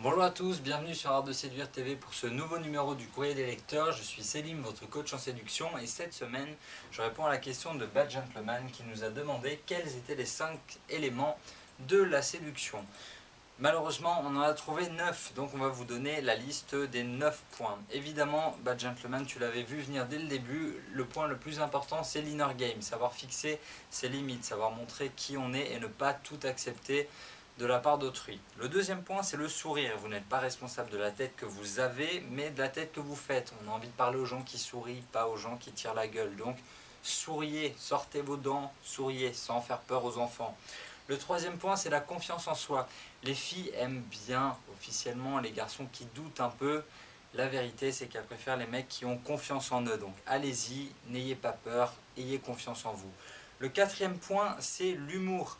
Bonjour à tous, bienvenue sur Art de Séduire TV pour ce nouveau numéro du Courrier des lecteurs. Je suis Célim, votre coach en séduction, et cette semaine, je réponds à la question de Bad Gentleman qui nous a demandé quels étaient les 5 éléments de la séduction. Malheureusement, on en a trouvé 9, donc on va vous donner la liste des 9 points. Évidemment, Bad Gentleman, tu l'avais vu venir dès le début, le point le plus important, c'est l'inner game, savoir fixer ses limites, savoir montrer qui on est et ne pas tout accepter de la part d'autrui. Le deuxième point, c'est le sourire. Vous n'êtes pas responsable de la tête que vous avez, mais de la tête que vous faites. On a envie de parler aux gens qui sourient, pas aux gens qui tirent la gueule. Donc, souriez, sortez vos dents, souriez, sans faire peur aux enfants. Le troisième point, c'est la confiance en soi. Les filles aiment bien, officiellement, les garçons qui doutent un peu. La vérité, c'est qu'elles préfèrent les mecs qui ont confiance en eux. Donc, allez-y, n'ayez pas peur, ayez confiance en vous. Le quatrième point, c'est l'humour.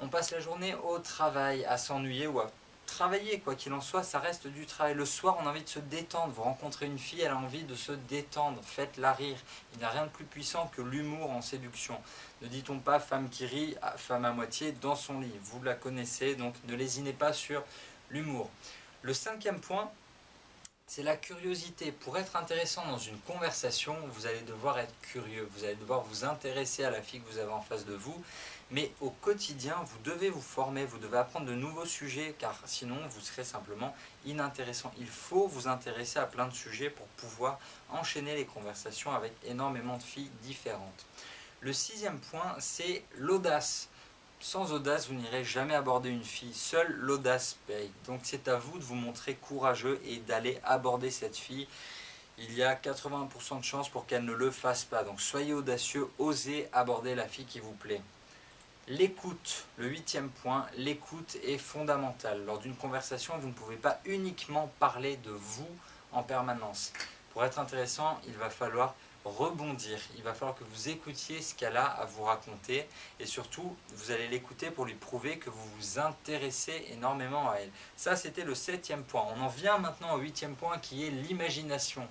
On passe la journée au travail, à s'ennuyer ou à travailler, quoi qu'il en soit, ça reste du travail. Le soir, on a envie de se détendre. Vous rencontrez une fille, elle a envie de se détendre. Faites-la rire. Il n'y a rien de plus puissant que l'humour en séduction. Ne dit-on pas femme qui rit, femme à moitié dans son lit. Vous la connaissez, donc ne lésinez pas sur l'humour. Le cinquième point, c'est la curiosité. Pour être intéressant dans une conversation, vous allez devoir être curieux. Vous allez devoir vous intéresser à la fille que vous avez en face de vous. Mais au quotidien, vous devez vous former, vous devez apprendre de nouveaux sujets, car sinon vous serez simplement inintéressant. Il faut vous intéresser à plein de sujets pour pouvoir enchaîner les conversations avec énormément de filles différentes. Le sixième point, c'est l'audace. Sans audace, vous n'irez jamais aborder une fille. Seule l'audace paye. Donc c'est à vous de vous montrer courageux et d'aller aborder cette fille. Il y a 80% de chances pour qu'elle ne le fasse pas. Donc soyez audacieux, osez aborder la fille qui vous plaît. L'écoute, le huitième point, l'écoute est fondamentale. Lors d'une conversation, vous ne pouvez pas uniquement parler de vous en permanence. Pour être intéressant, il va falloir rebondir. Il va falloir que vous écoutiez ce qu'elle a à vous raconter et surtout, vous allez l'écouter pour lui prouver que vous vous intéressez énormément à elle. Ça, c'était le septième point. On en vient maintenant au huitième point qui est l'imagination.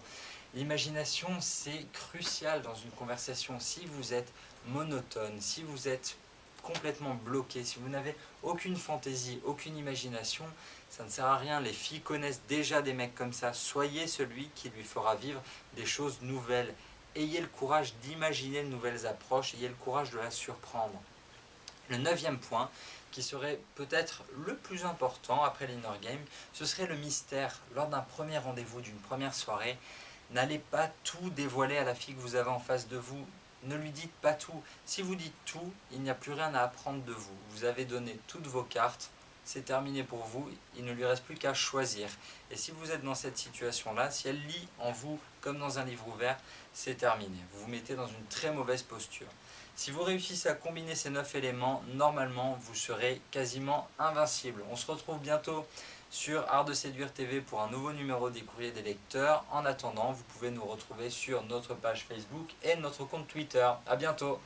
L'imagination, c'est crucial dans une conversation. Si vous êtes monotone, si vous êtes complètement bloqué, si vous n'avez aucune fantaisie, aucune imagination, ça ne sert à rien. Les filles connaissent déjà des mecs comme ça. Soyez celui qui lui fera vivre des choses nouvelles. Ayez le courage d'imaginer de nouvelles approches, ayez le courage de la surprendre. Le neuvième point, qui serait peut-être le plus important après l'inner game, ce serait le mystère. Lors d'un premier rendez-vous, d'une première soirée, n'allez pas tout dévoiler à la fille que vous avez en face de vous. Ne lui dites pas tout. Si vous dites tout, il n'y a plus rien à apprendre de vous. Vous avez donné toutes vos cartes, c'est terminé pour vous, il ne lui reste plus qu'à choisir. Et si vous êtes dans cette situation-là, si elle lit en vous comme dans un livre ouvert, c'est terminé. Vous vous mettez dans une très mauvaise posture. Si vous réussissez à combiner ces 9 éléments, normalement, vous serez quasiment invincible. On se retrouve bientôt sur Art de Séduire TV pour un nouveau numéro des courriers des lecteurs. En attendant, vous pouvez nous retrouver sur notre page Facebook et notre compte Twitter. A bientôt!